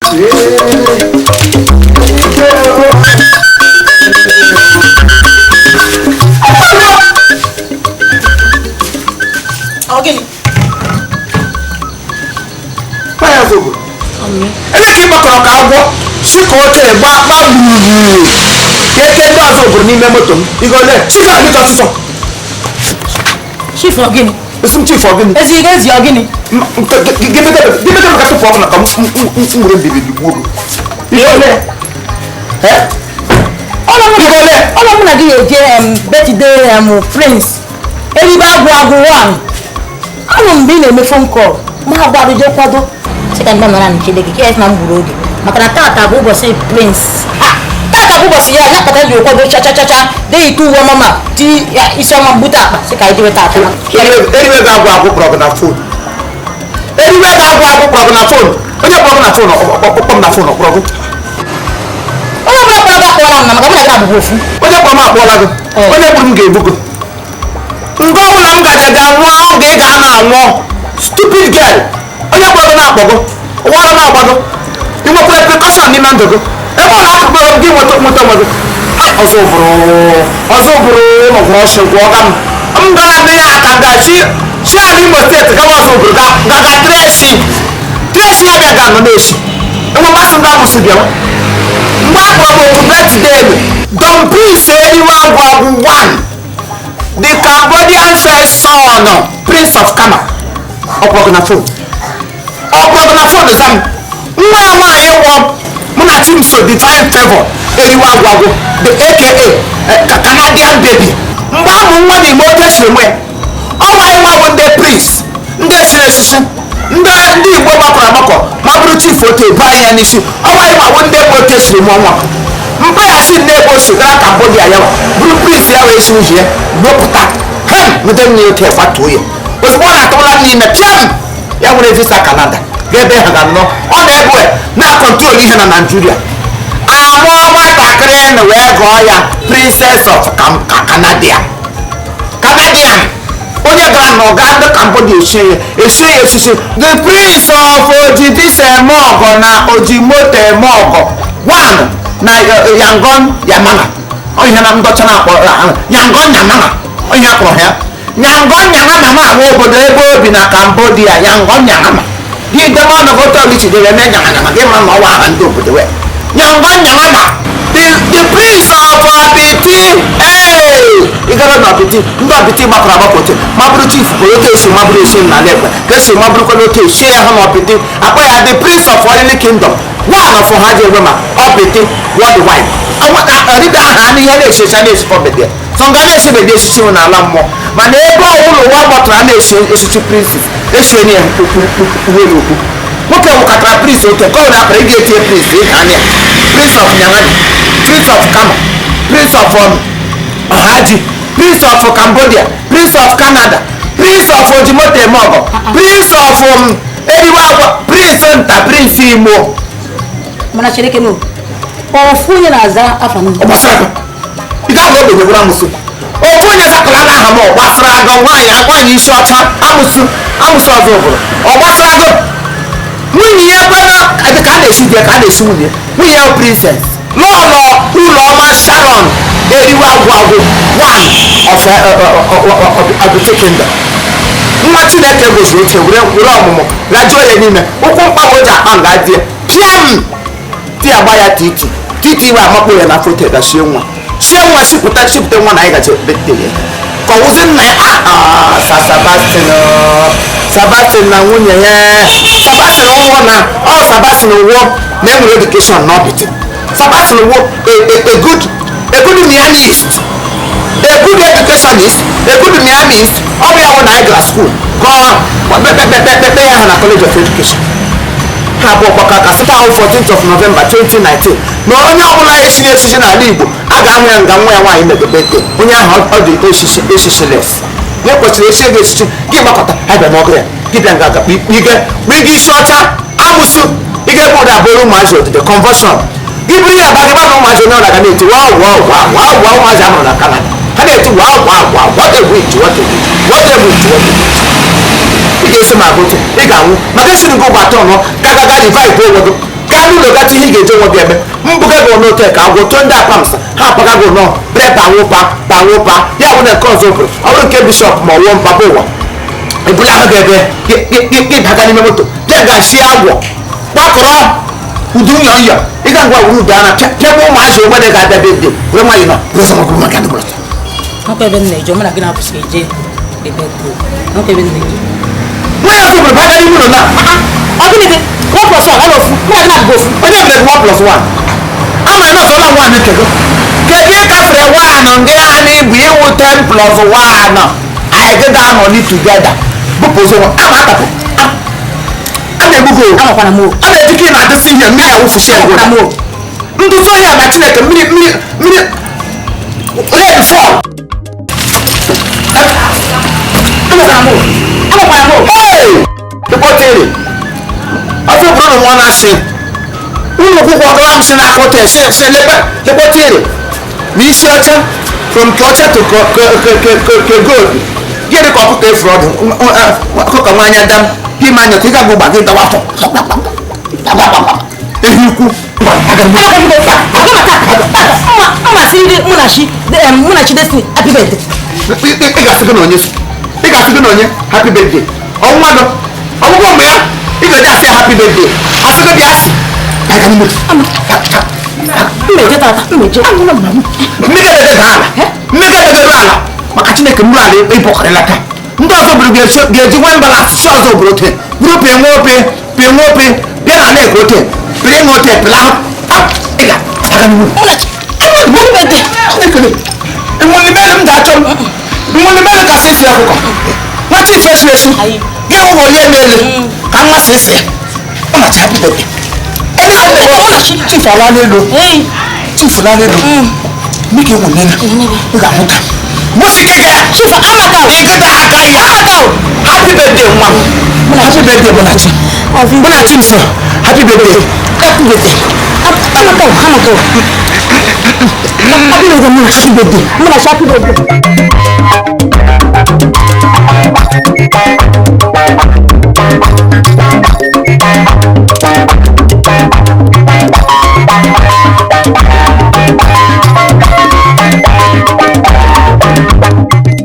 Okay. Where are you? Ele que bakoro ka agwo siko ote gba gburu keke ndo aso buru n'ime moto m igole chika mi to so Chief Ogini. Isum chief Ogini. Ezi gezi Ogini. Give me ka to for na ka mure bibi gburu igole Ola mu na di eje birthday prince eri ba agwo one anu mbi na me phone call ma gba do kwado sika nda mara ni chide ke yes na mburu oge maka na tata bụ ụbọchị prince tata bụ ụbọchị ya nakọta dị kwado cha cha cha dey itu wo mama ti isi ọma mbuta akpa sika idiwe tata eriwe ga agwo prog na phone eriwe ga agwo prog na phone onye prog na phone ọkpọm na phone prog onye bụla kpọrọ ga kpọrọ na maka mụ na abụghị ofu onye kpọrọ m akpọla gị onye gburu m ga-egbu gị nke ọbụla m gaje ga nwụọ oge ị ga-ana anwụọ stupid girl onye kpọrọ gị na-akpọ gị ụwara na-agba gị inwekwara prekọshọn n'ime ndụ gị ebe ọ na-akụkọ gị nweta onwe gị ọzọ bụrụ nọgwụrụ ọsọ gwụọ ga m gara ndị ya aka nga chi ala Imo steeti gaba ọzọ bụrụ gaga treshi ya bịa ga nọ na-eshi enwe masị ndị amụsị bịa mgbe akpọrọ m otu birthday Don Prince Eriwe Agwagwu 1 the Cambodian first son Prince of Kama ọkpọrọ na phone zam nwa ya nwaanyị wọ mụ na Chimso Divine Favor Eriwe Agwagwu the aka Canadian baby mgbe amụ nwa n'ime oke siri nwe ọnwa ya nwa ndị prince ndị esiri esisi ndị Igbo gbakọrọ agbakọ ma bụrụ chief otu ebu ahịa n'isi ọnwa ya nwa ndị ebe oke siri mụọ nwa mpaghasi n'ebe o si gara Cambodia ya bụrụ prince ya wee si uhie wepụta ndị nne oke gbatuo ya ozugbo ọ na-atụla n'ime piam ya nwere visa Canada ga-ebe ha ga-anọ ọ na-ebu na-akọntrol ihe na Nigeria amụọ nwatakịrị na wee gụọ ya Princess of Canadian onye gara na ọga ndị Cambodia esi ya esisi the Prince of Ojidisemọgọ na Ojimoto Emọgọ 1 na Yangon Yamana onye na ndọcha na-akpọ Yangon Yamana onye akpọrọ ya Yangon Yamama nwa obodo ebe obi na Cambodia Yangon Yamama gị demanụ votorichi dere eme Yamama gị ma na ọwa aha ndị obodo wee Yangon Yamama the Prince of Apiti ịgara na Apiti ndị Apiti gbakọrọ agbakọte mabụrụ chief bụ oke esi mabụrụ esi na Legbe ka esi mabụrụkwa n'oke esi ya ha na Apiti akpọ ya the Prince of Orili Kingdom one of ha ji egwe ma Apiti worldwide ọdịda aha na ihe na-esecha na-esifọbede so nga na-esebede esichi na ala mmụọ mana ebe ọbụla ụwa gbọtara na-esi esichi princes esi enye ya uwelu okwu nwoke nwụkọtara prince oke ka ọ na-akpara ị ga-etinye prince ịga anya Prince of Nyangani Prince of Kama Prince of Haji Prince of Cambodia Prince of Canada Prince of Ojimoto Emọgọ Prince of Eriwe Agwa Prince nta Prince Imo mana cheleke no ofu onye na-aza afa ndị ọgbasara ị ga-abụ ogbe gwara amụsụ ofu onye zakọrọ aha m ọgbasara agụ nwaanyị isi ọcha amụsụ ọzọ obodo ọgbasara agụ nwunye ya gbara dịka a na-esi di ka a na-esi nwunye ya princess n'ụlọ ụlọọma Sharon Eriwe Agwagwu 1 of the kingdom nwa Chineke goziri oche were ọmụmụ gajuo ya n'ime ụkwụ mkpagbo ji akpa nga die piam ti agba ya titi iwe amakpo ya na foto ga sie nwa sipụta nwa na anyị gaji betere ka ọwụzi nna ya Sebastian na nwunye ya Sebastian ụwọ na Sebastian ụwọ na enwere edukeshọn n'ọbịtị Sebastian ụwọ a good Miamist a good educationist a good Miamist ọ bụ ya wụ na anyị gara skuul kpepe ya ha na College of Education ha bụ ọgbakọ ka sịta ahụ 14th of November 2019 na onye ọbụla esiri echichi n'ala Igbo a ga-ahụ ya nga nwa ya nwaanyị mebebete onye ahụ ọ dị echichi les nye kwesịrị esi ego echichi gị gbakọta abịa n'ọgụ ya gị bịa nga agakpa ige isi ọcha amụsụ ị ga-ebe ụda abụrụ ụmụazị odide conversion gị bụrụ ya bagịba na ụmụazị onye ọla ga na-eti ụmụazị amụrụ na Canada ha na-eti what a witch ị ga-esi ma gote ị ga-anwụ maka esi ngo ụgbọ atọ nọ gagaga revive onwe gị gaa n'ụlọ gacha ihe ị ga-eje onwe gị eme mbuga gị n'ote ka agwụ tụọ ndị akpamsa ha akpaga gị nọ bre banwụpa ya bụ na nke ọzọ bụrụ ọ bụrụ nke bishọp ma ọwụọ mpapa ụwa ebula ahụ gị ebe gị baga n'ime moto bịa gashi agwọ gbakọrọ udu nyọnyọ ị ga ngwa wuru udu ana pịaba ụmụazị ogbede ga-abịa bede wee nwanyị nọ rụzọmọgụrụ maka ndị bụrọta nwoke ebe nna eje mụ na gị na-apụsị eje ebe nwoke ebe nna eje nwa ya ọzọ bụrụ baga n'ime ụlọ na ọ gịnị gị 1 plus 1 ala ofu mụ na gị na-abụgo ofu onye mere 1 plus 1 ama na ọsọla nwa anyị kego kedu ịkafere nwaanụ ndị anyị bụ iwu 10 plus 1 anyị gịda anọli tugeda bụpụ ụzọ nwa ama atapụ a na-egbugo amakwana m a na-ejike na-adịsị ihe mmiri ya wụfusi egwu ndụzi onye a na chineke mmiri red fall ịkpọtere ọfụ bụrụ na nwa na-asị ụlọ akwụkwọ gawa m si n'akọta si lekpọtere na isi ọcha from ke ọcha to ke gold gịnị ka ọkụkọ efuru ọdụ ọkụkọ nwanya dam gị ma anya ka ị ga agụgba gị dawa afọ ehi ukwu Munachi Destiny happy birthday. Ị ga-asị gị na onye happy birthday ọnwa nọ ọgwụgwọ mgbe ya ị ga-eji asị happy birthday asị gị bịa asị Mmeje tata mmeje mmega edebe ala maka Chineke mmiri ala ịbọkarịla taa ndị ọzọ bụrụ ga-eji nwe mbalans si ọzọ bụrụ ote bụrụ pịa nwe ope bịa na na-eke ote pịrị nwe ote pịla enwere m ga-achọ nwere mere ka si esi ọkụkọ nwata ife esi esi gị hụ onye emele ka mmasị isi ọ na happy birthday chief ala n'elu mike nwụ nene ị ga-ahụta mụsikega chief amata ịgịda aka ya happy birthday nwa m happy birthday Munachi nso happy birthday amata Munachi happy birthday